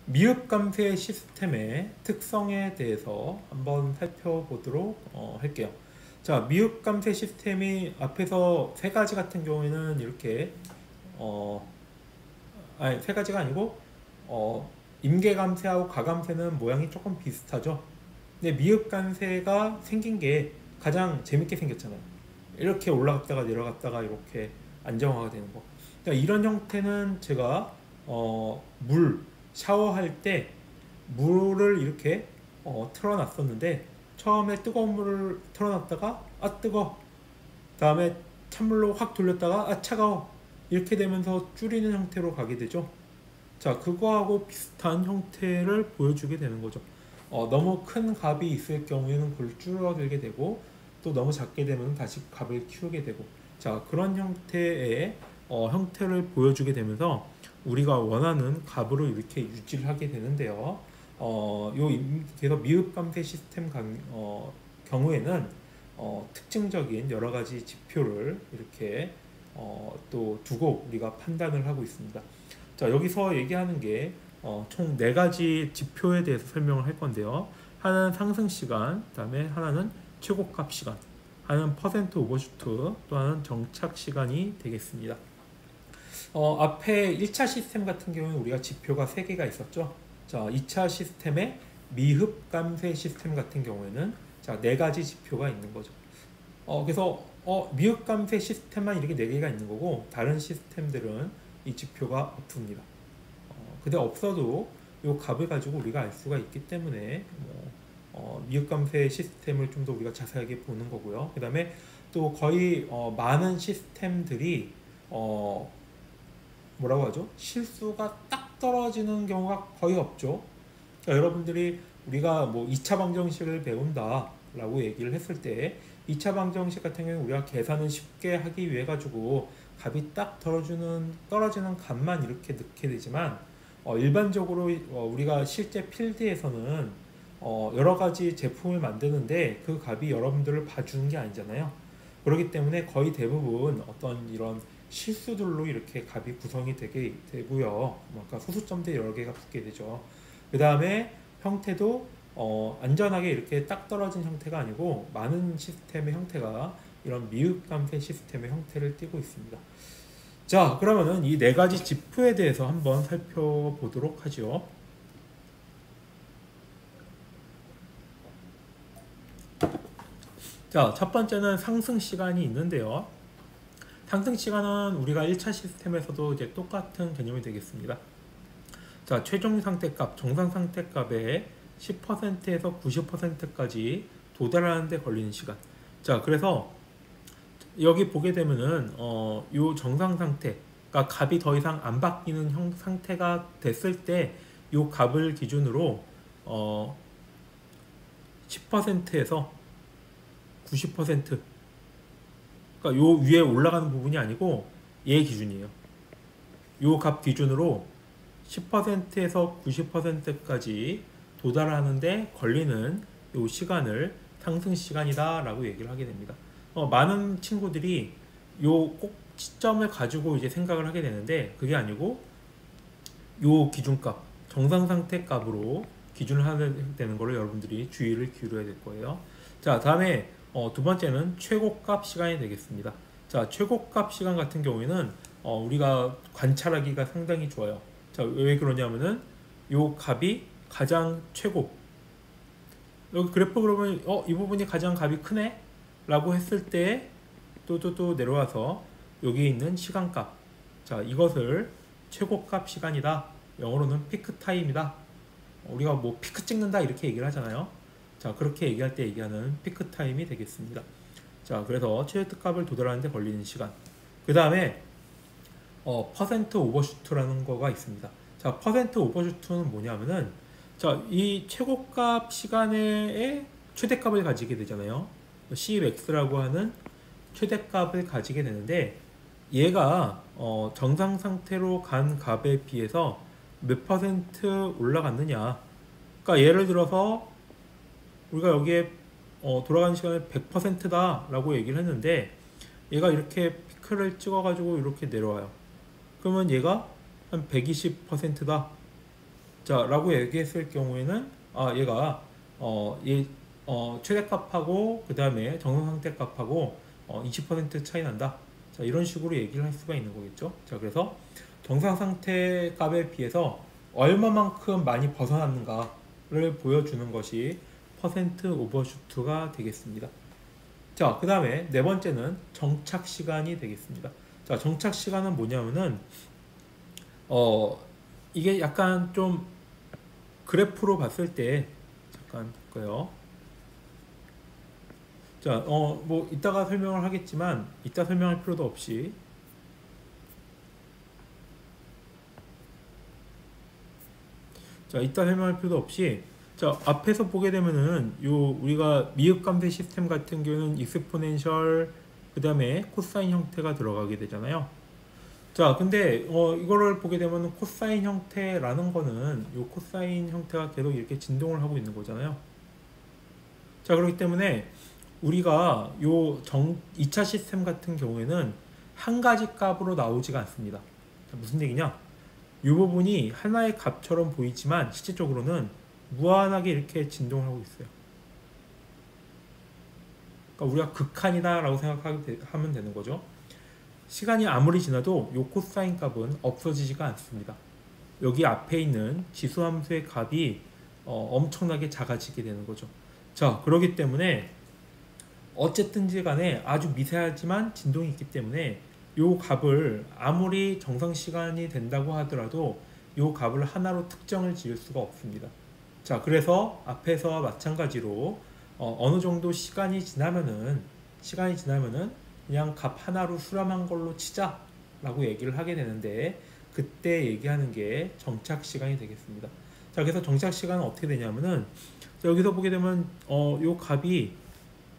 미흡 감쇄 시스템의 특성에 대해서 한번 살펴보도록 할게요. 자, 미흡 감쇄 시스템이 앞에서 세 가지 같은 경우에는 이렇게 어, 아니 세 가지가 아니고 임계 감쇄하고 가감쇄는 모양이 조금 비슷하죠. 근데 미흡 감쇄가 생긴 게 가장 재밌게 생겼잖아요. 이렇게 올라갔다가 내려갔다가 이렇게 안정화가 되는 거. 그러니까 이런 형태는 제가 물 샤워할 때 물을 이렇게 틀어놨었는데 처음에 뜨거운 물을 틀어놨다가 아 뜨거, 다음에 찬물로 확 돌렸다가 아 차가워, 이렇게 되면서 줄이는 형태로 가게 되죠. 자, 그거하고 비슷한 형태를 보여주게 되는 거죠. 너무 큰 값이 있을 경우에는 그걸 줄어들게 되고, 또 너무 작게 되면 다시 값을 키우게 되고, 자, 그런 형태의 형태를 보여주게 되면서 우리가 원하는 값으로 이렇게 유지를 하게 되는데요. 그래서 미흡 감쇄 시스템 경우에는 특징적인 여러 가지 지표를 이렇게 또 두고 우리가 판단을 하고 있습니다. 자, 여기서 얘기하는 게 총 네 가지 지표에 대해서 설명을 할 건데요. 하나는 상승 시간, 그다음에 하나는 최고값 시간, 하나는 퍼센트 오버슈트, 또 하나는 정착 시간이 되겠습니다. 앞에 1차 시스템 같은 경우는 우리가 지표가 3개가 있었죠. 자, 2차 시스템의 미흡 감쇄 시스템 같은 경우에는 자, 4가지 지표가 있는 거죠. 그래서 미흡 감쇄 시스템만 이렇게 4개가 있는 거고, 다른 시스템들은 이 지표가 없습니다. 근데 없어도 이 값을 가지고 우리가 알 수가 있기 때문에 미흡 감쇄 시스템을 좀 더 우리가 자세하게 보는 거고요. 그 다음에 또 거의 많은 시스템들이 뭐라고 하죠? 실수가 딱 떨어지는 경우가 거의 없죠. 그러니까 여러분들이 우리가 뭐 2차 방정식을 배운다 라고 얘기를 했을 때 2차 방정식 같은 경우는 우리가 계산을 쉽게 하기 위해 가지고 값이 딱 떨어지는 값만 이렇게 넣게 되지만 일반적으로 우리가 실제 필드에서는 여러 가지 제품을 만드는데 그 값이 여러분들을 봐주는 게 아니잖아요. 그렇기 때문에 거의 대부분 어떤 이런 실수들로 이렇게 값이 구성이 되게 되고요. 아까 소수점들 여러 개가 붙게 되죠. 그 다음에 형태도 안전하게 이렇게 딱 떨어진 형태가 아니고 많은 시스템의 형태가 이런 미흡 감쇄 시스템의 형태를 띠고 있습니다. 자, 그러면은 이 네 가지 지표에 대해서 한번 살펴보도록 하죠. 자, 첫 번째는 상승 시간이 있는데요. 상승 시간은 우리가 1차 시스템에서도 이제 똑같은 개념이 되겠습니다. 자, 최종 상태값, 정상 상태값의 10%에서 90%까지 도달하는 데 걸리는 시간. 자, 그래서 여기 보게 되면은 요 정상 상태, 그러니까 값이 더 이상 안 바뀌는 상태가 됐을 때 요 값을 기준으로 10%에서 90%, 그러니까 요 위에 올라가는 부분이 아니고 얘 기준이에요. 요 값 기준으로 10%에서 90%까지 도달하는데 걸리는 요 시간을 상승 시간이다 라고 얘기를 하게 됩니다. 많은 친구들이 요 꼭 시점을 가지고 이제 생각을 하게 되는데 그게 아니고 요 기준값, 정상 상태 값으로 기준을 하게 되는 거를 여러분들이 주의를 기울여야 될 거예요. 자, 다음에 두 번째는 최고값 시간이 되겠습니다. 자, 최고값 시간 같은 경우에는 우리가 관찰하기가 상당히 좋아요. 자, 왜 그러냐면은 요 값이 가장 최고, 여기 그래프 그러면 이 부분이 가장 값이 크네 라고 했을 때 또 내려와서 여기 있는 시간값, 자, 이것을 최고값 시간이다, 영어로는 피크 타임이다, 우리가 뭐 피크 찍는다 이렇게 얘기를 하잖아요. 자, 그렇게 얘기할 때 얘기하는 피크 타임이 되겠습니다. 자, 그래서 최저값을 도달하는데 걸리는 시간. 그 다음에 퍼센트 오버슈트라는 거가 있습니다. 자, 퍼센트 오버슈트는 뭐냐면은 자, 이 최고값 시간의 최대값을 가지게 되잖아요. CX라고 하는 최대값을 가지게 되는데 얘가 정상 상태로 간 값에 비해서 몇 퍼센트 올라갔느냐. 그러니까 예를 들어서 우리가 여기에 돌아가는 시간이 100%다 라고 얘기를 했는데 얘가 이렇게 피크를 찍어 가지고 이렇게 내려와요. 그러면 얘가 한 120%다 자, 라고 얘기했을 경우에는 얘가 얘 최대값하고 그 다음에 정상상태값하고 20% 차이 난다. 자, 이런 식으로 얘기를 할 수가 있는 거겠죠. 자, 그래서 정상상태 값에 비해서 얼마만큼 많이 벗어났는가를 보여주는 것이 퍼센트 오버슈트가 되겠습니다. 자, 그 다음에 네 번째는 정착 시간이 되겠습니다. 자, 정착 시간은 뭐냐면은 이게 약간 좀 그래프로 봤을 때 잠깐 볼까요? 자, 뭐 이따가 설명을 하겠지만 이따 설명할 필요도 없이 자, 이따 설명할 필요도 없이 자, 앞에서 보게 되면은 요 우리가 미흡 감쇄 시스템 같은 경우는 익스포넨셜 그 다음에 코사인 형태가 들어가게 되잖아요. 자, 근데 이거를 보게 되면 코사인 형태라는 거는 요 코사인 형태가 계속 이렇게 진동을 하고 있는 거잖아요. 자, 그렇기 때문에 우리가 요 2차 시스템 같은 경우에는 한 가지 값으로 나오지가 않습니다. 자, 무슨 얘기냐? 이 부분이 하나의 값처럼 보이지만 실질적으로는 무한하게 이렇게 진동을 하고 있어요. 그러니까 우리가 극한이다 라고 생각하면 되는 거죠. 시간이 아무리 지나도 요 코사인 값은 없어지지가 않습니다. 여기 앞에 있는 지수함수의 값이 엄청나게 작아지게 되는 거죠. 자, 그렇기 때문에 어쨌든지 간에 아주 미세하지만 진동이 있기 때문에 요 값을 아무리 정상 시간이 된다고 하더라도 요 값을 하나로 특정을 지을 수가 없습니다. 자, 그래서 앞에서와 마찬가지로 어느 정도 시간이 지나면은 그냥 값 하나로 수렴한 걸로 치자 라고 얘기를 하게 되는데 그때 얘기하는 게 정착 시간이 되겠습니다. 자, 그래서 정착 시간은 어떻게 되냐면은 자, 여기서 보게 되면 요 값이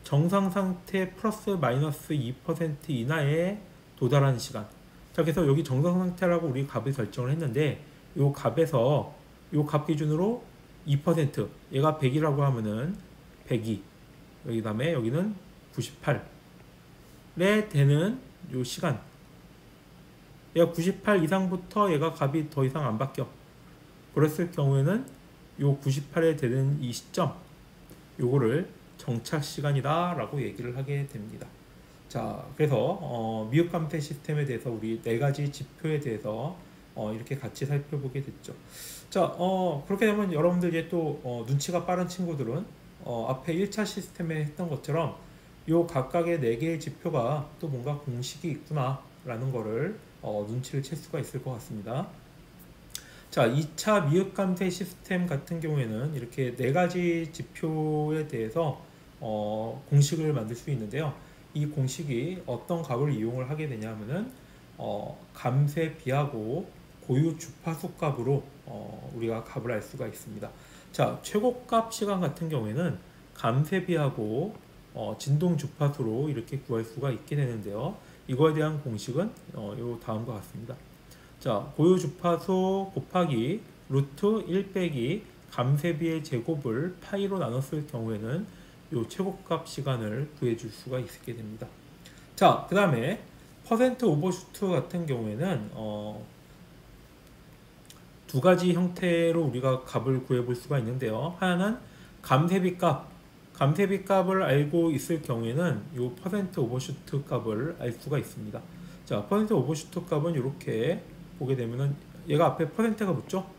정상 상태 플러스 마이너스 2% 이하에 도달하는 시간. 자, 그래서 여기 정상 상태라고 우리 값을 설정을 했는데 요 값에서 요 값 기준으로 2% 얘가 100이라고 하면은 102 여기 다음에 여기는 98에 되는 요 시간 얘가 98 이상부터 얘가 값이 더 이상 안 바뀌어. 그랬을 경우에는 요 98에 되는 이 시점 요거를 정착 시간이다 라고 얘기를 하게 됩니다. 자, 그래서 미흡 감퇴 시스템에 대해서 우리 네 가지 지표에 대해서 이렇게 같이 살펴보게 됐죠. 자, 그렇게 되면 여러분들 이제 또 눈치가 빠른 친구들은 앞에 1차 시스템에 했던 것처럼 요 각각의 네 개의 지표가 또 뭔가 공식이 있구나 라는 거를 눈치를 챌 수가 있을 것 같습니다. 자, 2차 미흡 감퇴 시스템 같은 경우에는 이렇게 네 가지 지표에 대해서 공식을 만들 수 있는데요. 이 공식이 어떤 값을 이용을 하게 되냐면은 감쇄비하고 고유 주파수 값으로 우리가 값을 알 수가 있습니다. 자, 최고값 시간 같은 경우에는 감쇄비하고 진동 주파수로 이렇게 구할 수가 있게 되는데요. 이거에 대한 공식은 요 다음과 같습니다. 자, 고유 주파수 곱하기 루트 1 빼기 감쇄비의 제곱을 파이로 나눴을 경우에는 요 최고값 시간을 구해줄 수가 있게 됩니다. 자, 그 다음에 퍼센트 오버슈트 같은 경우에는 두 가지 형태로 우리가 값을 구해볼 수가 있는데요. 하나는 감쇄비 값을 알고 있을 경우에는 요 퍼센트 오버슈트 값을 알 수가 있습니다. 자, 퍼센트 오버슈트 값은 이렇게 보게 되면은 얘가 앞에 퍼센트가 붙죠?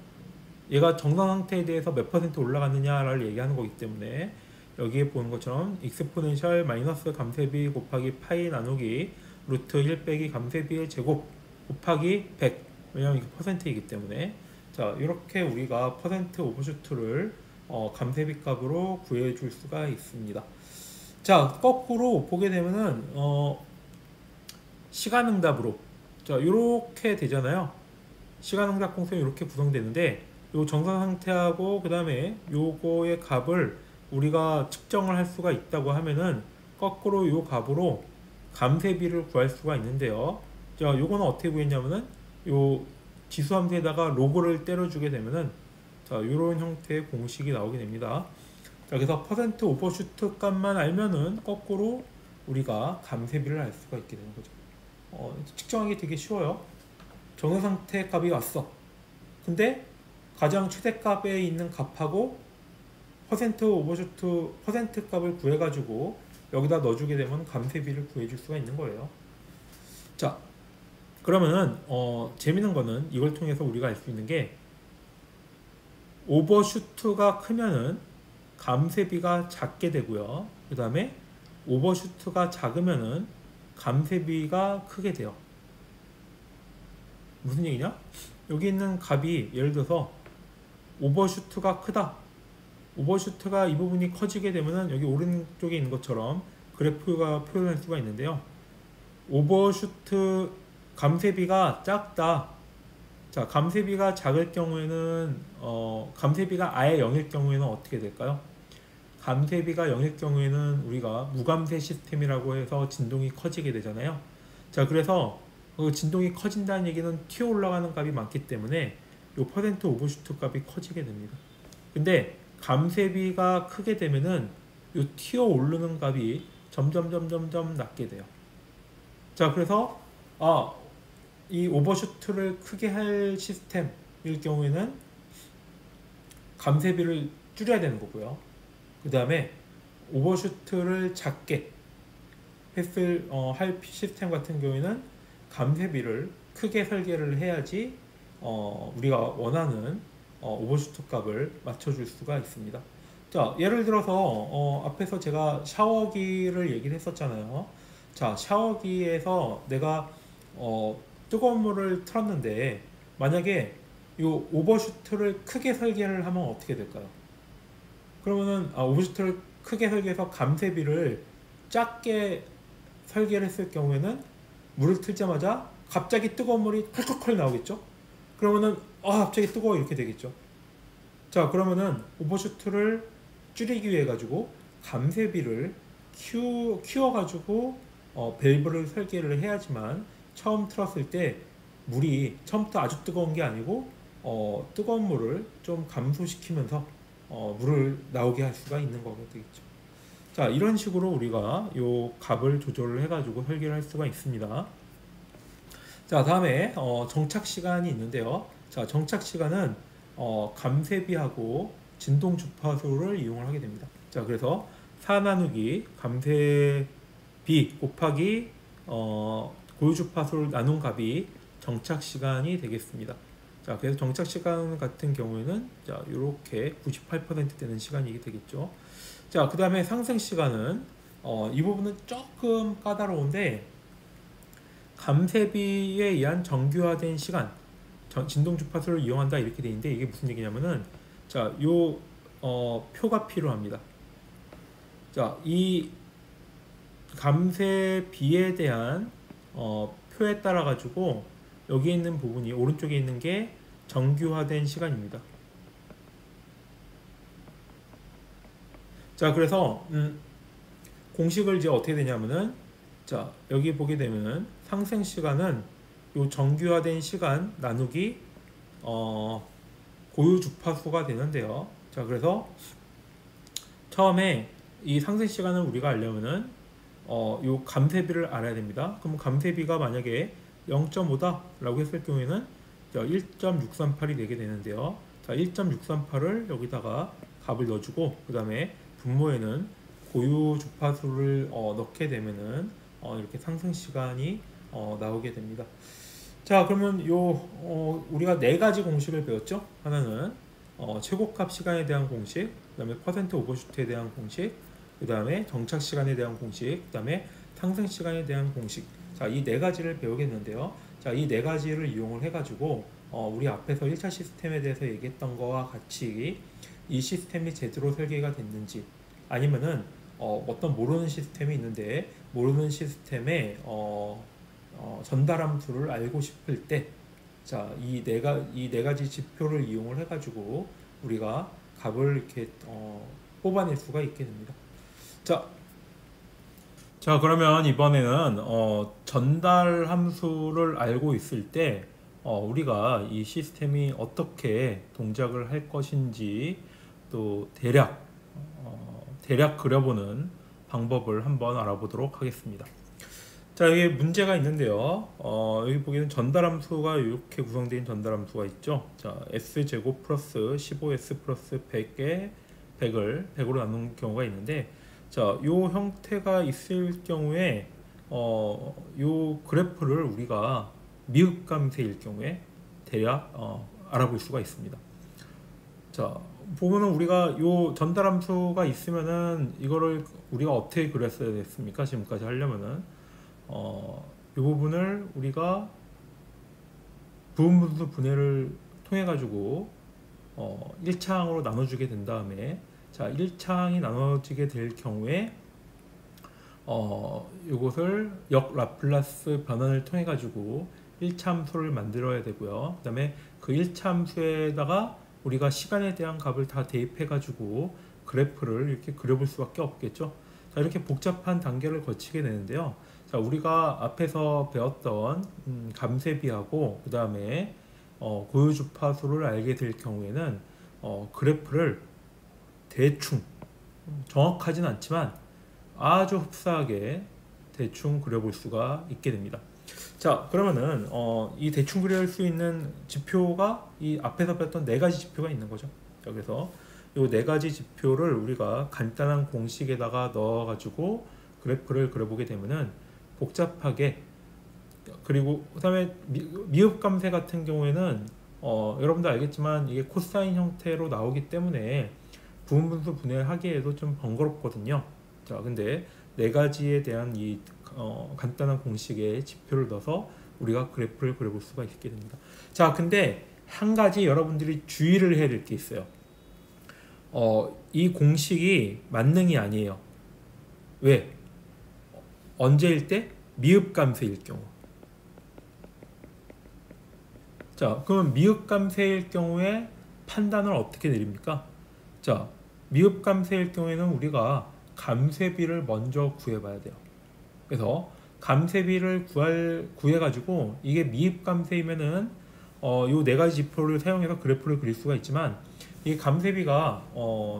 얘가 정상 상태에 대해서 몇 퍼센트 올라갔느냐를 얘기하는 거기 때문에 여기에 보는 것처럼 익스포넨셜 마이너스 감쇄비 곱하기 파이 나누기 루트 1 빼기 감쇄비의 제곱 곱하기 100 왜냐하면 이게 퍼센트이기 때문에 자, 이렇게 우리가 퍼센트 오버슈트를 감쇄비 값으로 구해줄 수가 있습니다. 자, 거꾸로 보게 되면은 시간응답으로 자, 이렇게 되잖아요. 시간응답 공성이 이렇게 구성되는데 요 정상 상태하고 그 다음에 요거의 값을 우리가 측정을 할 수가 있다고 하면은 거꾸로 요 값으로 감쇄비를 구할 수가 있는데요. 자, 요거는 어떻게 구했냐면은 요 지수함수에다가 로그를 때려주게 되면은 자, 요런 형태의 공식이 나오게 됩니다. 자, 그래서 퍼센트 오버슈트 값만 알면은 거꾸로 우리가 감쇄비를 알 수가 있게 되는 거죠. 측정하기 되게 쉬워요. 정상 상태 값이 왔어. 근데 가장 최대값에 있는 값하고 퍼센트 오버슈트 퍼센트 값을 구해가지고 여기다 넣어주게 되면 감쇄비를 구해줄 수가 있는 거예요. 자, 그러면은 재밌는 거는 이걸 통해서 우리가 알 수 있는 게 오버슈트가 크면은 감쇄비가 작게 되고요. 그 다음에 오버슈트가 작으면은 감쇄비가 크게 돼요. 무슨 얘기냐? 여기 있는 값이 예를 들어서 오버슈트가 크다. 오버슈트가 이 부분이 커지게 되면은 여기 오른쪽에 있는 것처럼 그래프가 표현할 수가 있는데요. 오버슈트 감쇄비가 작다. 자, 감쇄비가 작을 경우에는 감쇄비가 아예 0일 경우에는 어떻게 될까요? 감쇄비가 0일 경우에는 우리가 무감쇄 시스템이라고 해서 진동이 커지게 되잖아요. 자, 그래서 그 진동이 커진다는 얘기는 튀어 올라가는 값이 많기 때문에 이 퍼센트 오버슈트 값이 커지게 됩니다. 근데 감쇄비가 크게 되면은 이 튀어 오르는 값이 점점 낮게 돼요. 자, 그래서 이 오버슈트를 크게 할 시스템일 경우에는 감쇄비를 줄여야 되는 거고요. 그 다음에 오버슈트를 작게 할 시스템 같은 경우에는 감쇄비를 크게 설계를 해야지 우리가 원하는 오버슈트 값을 맞춰줄 수가 있습니다. 자, 예를 들어서 앞에서 제가 샤워기를 얘기를 했었잖아요. 자, 샤워기에서 내가 뜨거운 물을 틀었는데 만약에 이 오버슈트를 크게 설계를 하면 어떻게 될까요? 그러면은 오버슈트를 크게 설계해서 감쇄비를 작게 설계를 했을 경우에는 물을 틀자마자 갑자기 뜨거운 물이 컬컬컬 나오겠죠? 그러면은 갑자기 뜨거워 이렇게 되겠죠. 자, 그러면은 오버슈트를 줄이기 위해 가지고 감쇄비를 키워가지고 밸브를 설계를 해야지만 처음 틀었을 때 물이 처음부터 아주 뜨거운 게 아니고 뜨거운 물을 좀 감소시키면서 물을 나오게 할 수가 있는 거가 되겠죠. 자, 이런 식으로 우리가 요 값을 조절을 해가지고 설계를 할 수가 있습니다. 자, 다음에 정착 시간이 있는데요. 자, 정착 시간은 감쇄비하고 진동 주파수를 이용을 하게 됩니다. 자, 그래서 4 나누기 감쇄비 곱하기 고유 주파수를 나눈 값이 정착 시간이 되겠습니다. 자, 그래서 정착 시간 같은 경우에는 자, 이렇게 98% 되는 시간이 되겠죠. 자, 그 다음에 상승 시간은 이 부분은 조금 까다로운데 감쇄비에 의한 정규화된 시간 진동 주파수를 이용한다 이렇게 되어 있는데 이게 무슨 얘기냐면은 자, 요 표가 필요합니다. 자, 이 감쇄비에 대한 표에 따라 가지고 여기 있는 부분이 오른쪽에 있는 게 정규화된 시간입니다. 자, 그래서 공식을 이제 어떻게 되냐면은 자, 여기 보게 되면은 상승 시간은 요 정규화된 시간 나누기 고유 주파수가 되는데요. 자, 그래서 처음에 이 상승 시간을 우리가 알려면은 요 감쇄비를 알아야 됩니다. 그럼 감쇄비가 만약에 0.5다 라고 했을 경우에는 1.638이 되게 되는데요. 자, 1.638을 여기다가 값을 넣어주고 그 다음에 분모에는 고유 주파수를 넣게 되면은 이렇게 상승 시간이 나오게 됩니다. 자, 그러면 우리가 네 가지 공식을 배웠죠. 하나는 최고값 시간에 대한 공식, 그 다음에 퍼센트 오버슈트에 대한 공식, 그 다음에 정착 시간에 대한 공식, 그 다음에 상승 시간에 대한 공식. 자, 이 네 가지를 배우겠는데요. 자, 이 네 가지를 이용을 해가지고 우리 앞에서 1차 시스템에 대해서 얘기했던 거와 같이 이 시스템이 제대로 설계가 됐는지 아니면은 어떤 모르는 시스템이 있는데 모르는 시스템의 전달 함수를 알고 싶을 때 자, 이 네 가지 지표를 이용을 해가지고 우리가 값을 이렇게 뽑아낼 수가 있게 됩니다. 자, 그러면 이번에는 전달 함수를 알고 있을 때 우리가 이 시스템이 어떻게 동작을 할 것인지 또 대략 그려보는 방법을 한번 알아보도록 하겠습니다. 자, 여기 문제가 있는데요. 여기 보기에는 전달함수가 이렇게 구성된 전달함수가 있죠. 자, s제곱 플러스 15s 플러스 100에 100을 100으로 나눈 경우가 있는데, 자, 요 형태가 있을 경우에 요 그래프를 우리가 미흡감세일 경우에 대략 알아볼 수가 있습니다. 자, 보면은 우리가 요 전달함수가 있으면은 이거를 우리가 어떻게 그렸어야 됐습니까? 지금까지 하려면은 이 부분을 우리가 부분분수 분해를 통해 가지고 1차항으로 나눠주게 된 다음에, 자, 1차항이 나눠지게 될 경우에 이것을 역 라플라스 변환을 통해 가지고 1차 함수를 만들어야 되고요. 그 다음에 그 1차 함수에다가 우리가 시간에 대한 값을 다 대입해 가지고 그래프를 이렇게 그려볼 수밖에 없겠죠. 자, 이렇게 복잡한 단계를 거치게 되는데요. 자, 우리가 앞에서 배웠던 감세비하고 그 다음에 고유주파수를 알게 될 경우에는 그래프를 대충 정확하진 않지만 아주 흡사하게 대충 그려볼 수가 있게 됩니다. 자, 그러면은 이 대충 그릴 수 있는 지표가 이 앞에서 배웠던 네 가지 지표가 있는 거죠. 자, 그래서 이 네 가지 지표를 우리가 간단한 공식에다가 넣어가지고 그래프를 그려보게 되면은 복잡하게, 그리고 그다음에 미흡감세 같은 경우에는 여러분도 알겠지만 이게 코사인 형태로 나오기 때문에 부분분수 분해하기에도 좀 번거롭거든요. 자, 근데 네 가지에 대한 이 간단한 공식에 지표를 넣어서 우리가 그래프를 그려볼 수가 있게 됩니다. 자, 근데 한 가지 여러분들이 주의를 해야 될 게 있어요. 이 공식이 만능이 아니에요. 왜? 언제일 때? 미흡감세일 경우. 자, 그러면 미흡감세일 경우에 판단을 어떻게 내립니까? 자, 미흡감세일 경우에는 우리가 감세비를 먼저 구해봐야 돼요. 그래서 감세비를 구해가지고 이게 미입감세이면은 요 네 가지 지표를 사용해서 그래프를 그릴 수가 있지만, 이 감세비가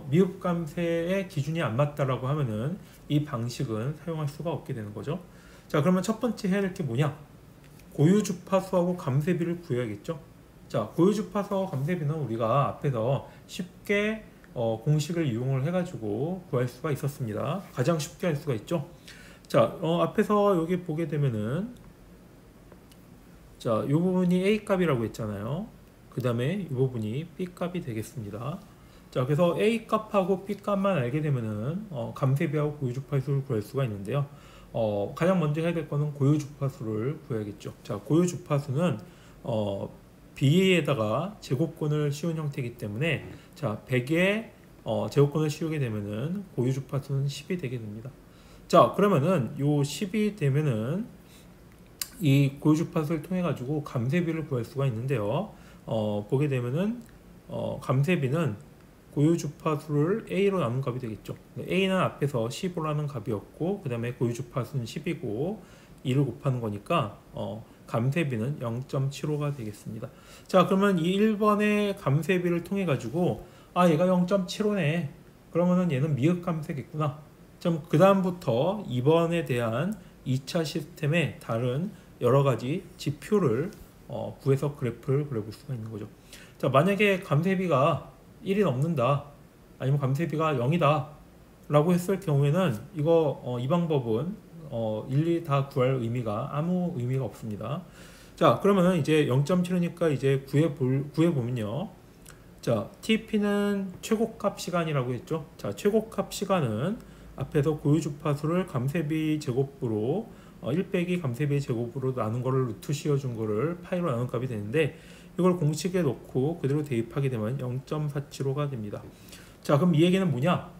미흡감세의 기준이 안 맞다라고 하면은 이 방식은 사용할 수가 없게 되는 거죠. 자, 그러면 첫 번째 해야 될 게 뭐냐? 고유주파수하고 감세비를 구해야겠죠. 자, 고유주파수하고 감세비는 우리가 앞에서 쉽게 공식을 이용을 해가지고 구할 수가 있었습니다. 가장 쉽게 할 수가 있죠. 자, 앞에서 여기 보게 되면은, 자, 이 부분이 A 값이라고 했잖아요. 그 다음에 이 부분이 B 값이 되겠습니다. 자, 그래서 A 값하고 B 값만 알게 되면은 감세비하고 고유주파수를 구할 수가 있는데요. 가장 먼저 해야 될 거는 고유주파수를 구해야겠죠. 자, 고유주파수는 B에다가 제곱권을 씌운 형태이기 때문에, 자, 100에 제곱권을 씌우게 되면은 고유주파수는 10이 되게 됩니다. 자, 그러면은 요 10이 되면은 이 고유주파수를 통해 가지고 감세비를 구할 수가 있는데요. 보게 되면은 감세비는 고유주파수를 A로 나눈 값이 되겠죠. A는 앞에서 15라는 값이었고, 그 다음에 고유주파수는 10이고 2를 곱하는 거니까 감세비는 0.75가 되겠습니다. 자, 그러면 이 1번의 감세비를 통해 가지고 얘가 0.75네. 그러면은 얘는 미흡감세겠구나. 그 다음부터 2번에 대한 2차 시스템의 다른 여러 가지 지표를 구해서 그래프를 그려볼 수가 있는 거죠. 자, 만약에 감세비가 1이 넘는다, 아니면 감세비가 0이다 라고 했을 경우에는 이 방법은 일일이 다 구할 의미가 아무 의미가 없습니다. 자, 그러면은 이제 0.75니까 이제 구해보면요. 자, TP는 최고값 시간이라고 했죠. 자, 최고값 시간은 앞에서 고유주파수를 감세비 제곱으로 1 빼기 감세비 제곱으로 나눈 거를 루트 씌워준 거를 파이로 나눈 값이 되는데, 이걸 공식에 넣고 그대로 대입하게 되면 0.475가 됩니다. 자, 그럼 이 얘기는 뭐냐?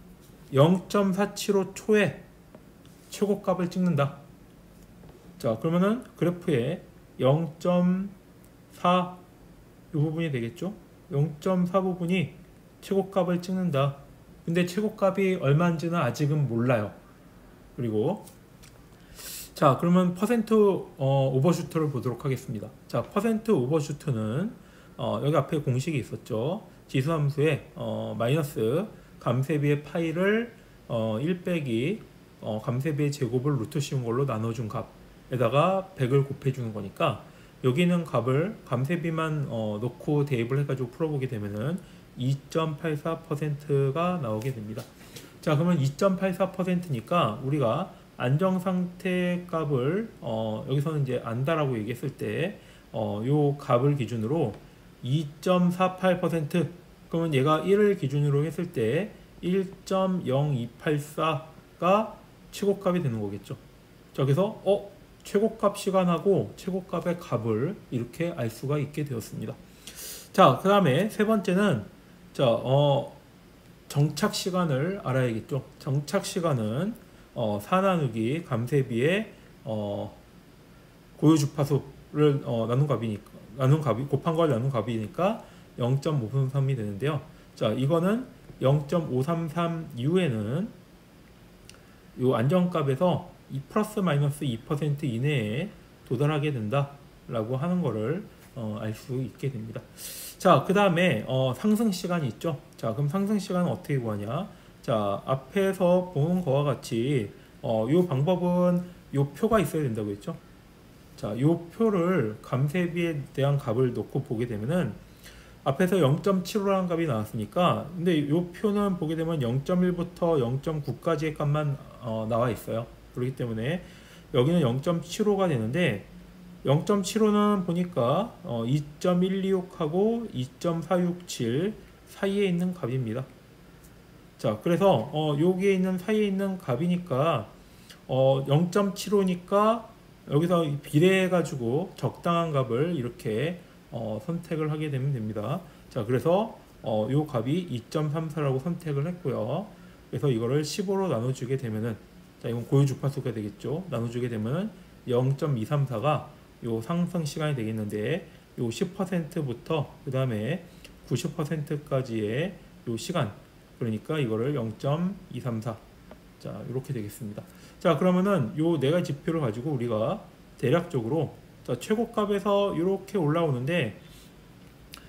0.475 초에 최고값을 찍는다. 자, 그러면은 그래프에 0.4 이 부분이 되겠죠? 0.4 부분이 최고값을 찍는다. 근데 최고값이 얼마인지는 아직은 몰라요. 그리고 자, 그러면 퍼센트 오버슈트를 보도록 하겠습니다. 자, 퍼센트 오버슈트는 여기 앞에 공식이 있었죠. 지수함수에 마이너스 감세비의 파이를 1 빼기 감세비의 제곱을 루트 씌운 걸로 나눠준 값. 에다가 100을 곱해주는 거니까 여기 있는 값을 감세비만 놓고 대입을 해가지고 풀어보게 되면은 2.84%가 나오게 됩니다. 자, 그러면 2.84%니까 우리가 안정상태 값을 여기서는 이제 안다라고 얘기했을 때 요 값을 기준으로 2.48%, 그러면 얘가 1을 기준으로 했을 때 1.0284가 최고값이 되는 거겠죠. 자, 그래서 최고값 시간하고 최고값의 값을 이렇게 알 수가 있게 되었습니다. 자, 그 다음에 세 번째는 자, 정착 시간을 알아야겠죠. 정착 시간은 4 나누기 감세비의 고유 주파수를 곱한 걸 나눈 값이니까 0.533이 되는데요. 자, 이거는 0.533 이후에는 요 안정값에서 플러스 마이너스 2% 이내에 도달하게 된다라고 하는 거를 알 수 있게 됩니다. 자, 그 다음에 상승 시간이 있죠. 자, 그럼 상승 시간은 어떻게 구하냐? 자, 앞에서 본 거와 같이 요 방법은 요 표가 있어야 된다고 했죠. 자, 요 표를 감세비에 대한 값을 놓고 보게 되면은 앞에서 0.75라는 값이 나왔으니까, 근데 요 표는 보게 되면 0.1부터 0.9까지의 값만 나와 있어요. 그렇기 때문에 여기는 0.75가 되는데 0.75는 보니까 2.126하고 2.467 사이에 있는 값입니다. 자, 그래서 여기에 있는 사이에 있는 값이니까 0.75니까 여기서 비례해 가지고 적당한 값을 이렇게 선택을 하게 되면 됩니다. 자, 그래서 요 값이 2.34라고 선택을 했고요. 그래서 이거를 15로 나눠주게 되면은, 자, 이건 고유 주파수가 되겠죠. 나눠주게 되면은 0.234가 요 상승 시간이 되겠는데, 요 10%부터 그 다음에 90%까지의 요 시간, 그러니까 이거를 0.234, 자, 이렇게 되겠습니다. 자, 그러면은 요 네 가지 지표를 가지고 우리가 대략적으로, 자, 최고값에서 이렇게 올라오는데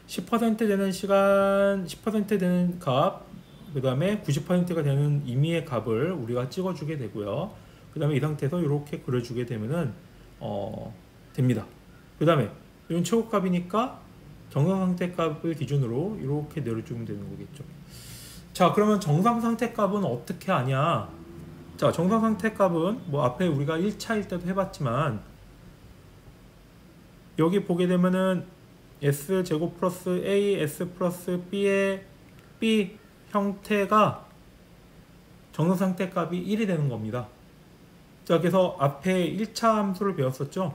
10% 되는 시간, 10% 되는 값, 그 다음에 90%가 되는 임의의 값을 우리가 찍어주게 되고요. 그 다음에 이 상태에서 이렇게 그려주게 되면은 됩니다. 그 다음에 이건 최고값이니까 정상상태값을 기준으로 이렇게 내려주면 되는 거겠죠. 자, 그러면 정상상태값은 어떻게 하냐? 자, 정상상태값은 뭐 앞에 우리가 1차일 때도 해봤지만, 여기 보게 되면은 S제곱 플러스 A, S 플러스 B의 B 형태가 정상상태값이 1이 되는 겁니다. 자, 그래서 앞에 1차 함수를 배웠었죠.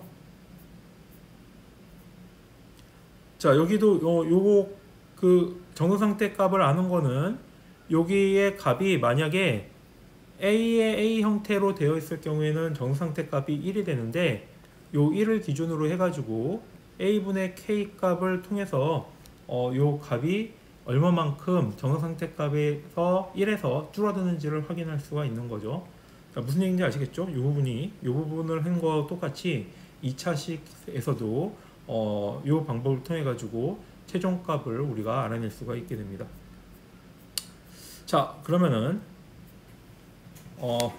자, 여기도 요거 그 정상상태값을 아는 거는 여기의 값이 만약에 A의 A 형태로 되어 있을 경우에는 정상상태값이 1이 되는데, 요 1을 기준으로 해가지고 A분의 K 값을 통해서 요 값이 얼마만큼 정상상태값에서 1에서 줄어드는지를 확인할 수가 있는 거죠. 자, 무슨 얘기인지 아시겠죠? 이 부분을 한 거 똑같이 2차식에서도 요 방법을 통해 가지고 최종값을 우리가 알아낼 수가 있게 됩니다. 자, 그러면은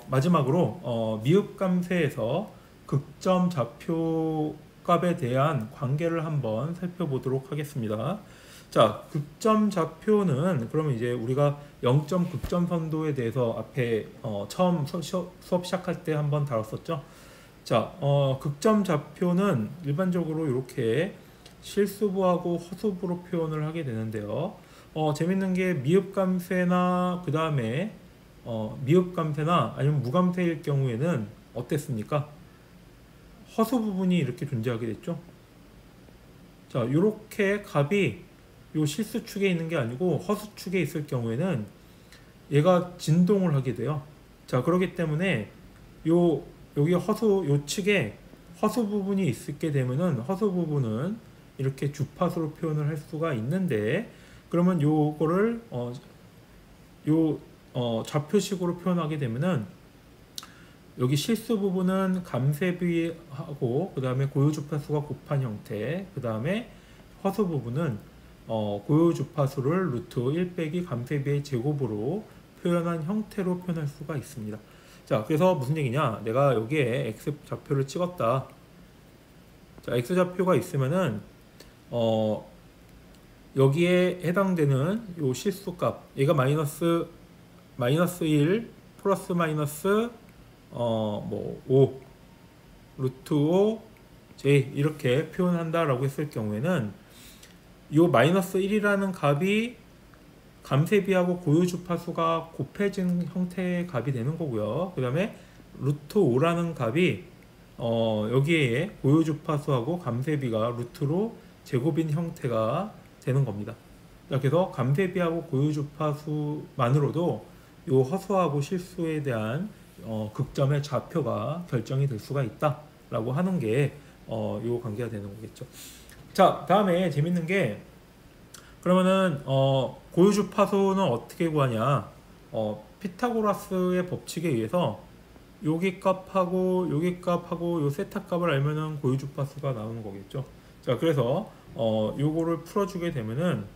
마지막으로 미흡감세에서 극점 좌표 값에 대한 관계를 한번 살펴보도록 하겠습니다. 자, 극점 좌표는 그러면 이제 우리가 0점 극점선도에 대해서 앞에 처음 수업 시작할 때 한번 다뤘었죠. 자, 극점 좌표는 일반적으로 이렇게 실수부하고 허수부로 표현을 하게 되는데요. 재밌는 게 미흡감세나 그 다음에 미흡감세나 아니면 무감세일 경우에는 어땠습니까? 허수 부분이 이렇게 존재하게 됐죠. 자, 이렇게 값이 요 실수축에 있는 게 아니고 허수축에 있을 경우에는 얘가 진동을 하게 돼요. 자, 그렇기 때문에 여기 요 측에 허수 부분이 있게 되면은 허수 부분은 이렇게 주파수로 표현을 할 수가 있는데, 그러면 요거를 좌표식으로 표현하게 되면은 여기 실수 부분은 감세비하고 그 다음에 고유 주파수가 곱한 형태, 그 다음에 허수 부분은 고유 주파수를 루트 1 빼기 감세비의 제곱으로 표현한 형태로 표현할 수가 있습니다. 자, 그래서 무슨 얘기냐? 내가 여기에 x 좌표를 찍었다. 자, x 좌표가 있으면은 여기에 해당되는 요 실수값, 얘가 마이너스 1 플러스 마이너스 5 루트 5 j 이렇게 표현한다라고 했을 경우에는 요 마이너스 1이라는 값이 감쇄비하고 고유주파수가 곱해진 형태의 값이 되는 거고요. 그 다음에 루트 5라는 값이 여기에 고유주파수하고 감쇄비가 루트로 제곱인 형태가 되는 겁니다. 그래서 감쇄비하고 고유주파수만으로도 요 허수하고 실수에 대한 극점의 좌표가 결정이 될 수가 있다라고 하는 게 요 관계가 되는 거겠죠. 자, 다음에 재밌는 게 그러면은 고유주파수는 어떻게 구하냐? 피타고라스의 법칙에 의해서 여기 값하고 여기 값하고 요 세타 값을 알면은 고유주파수가 나오는 거겠죠. 자, 그래서 요거를 풀어주게 되면은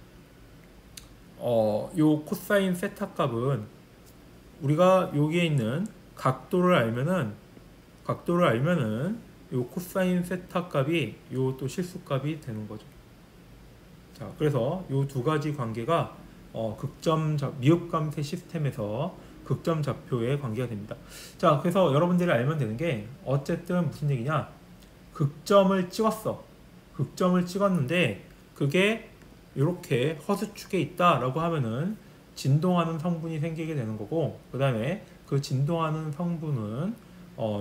요 코사인 세타 값은 우리가 여기에 있는 각도를 알면은 요 코사인 세타 값이 요 또 실수 값이 되는 거죠. 자, 그래서 요 두 가지 관계가 미흡 감쇄 시스템에서 극점 좌표의 관계가 됩니다. 자, 그래서 여러분들이 알면 되는 게 어쨌든 무슨 얘기냐? 극점을 찍었는데 그게 이렇게 허수축에 있다라고 하면은 진동하는 성분이 생기게 되는 거고, 그 다음에 그 진동하는 성분은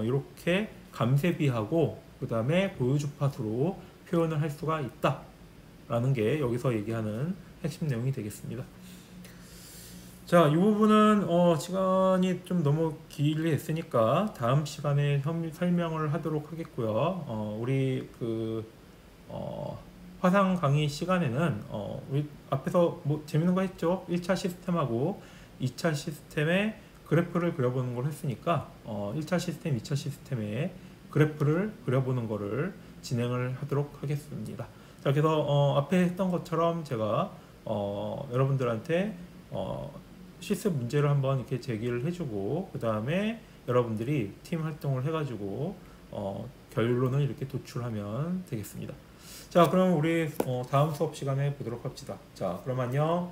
이렇게 감쇄비하고 그 다음에 고유주파수로 표현을 할 수가 있다라는 게 여기서 얘기하는 핵심 내용이 되겠습니다. 자, 이 부분은 시간이 좀 너무 길게 했으니까 다음 시간에 설명을 하도록 하겠고요. 우리 화상 강의 시간에는 우리 앞에서 뭐 재밌는 거 했죠. 1차 시스템하고 2차 시스템의 그래프를 그려보는 걸 했으니까 1차 시스템, 2차 시스템의 그래프를 그려보는 거를 진행을 하도록 하겠습니다. 자, 그래서 앞에 했던 것처럼 제가 여러분들한테 실습 문제를 한번 이렇게 제기를 해주고, 그 다음에 여러분들이 팀 활동을 해가지고 결론을 이렇게 도출하면 되겠습니다. 자, 그럼 우리 다음 수업 시간에 보도록 합시다. 자, 그럼 안녕.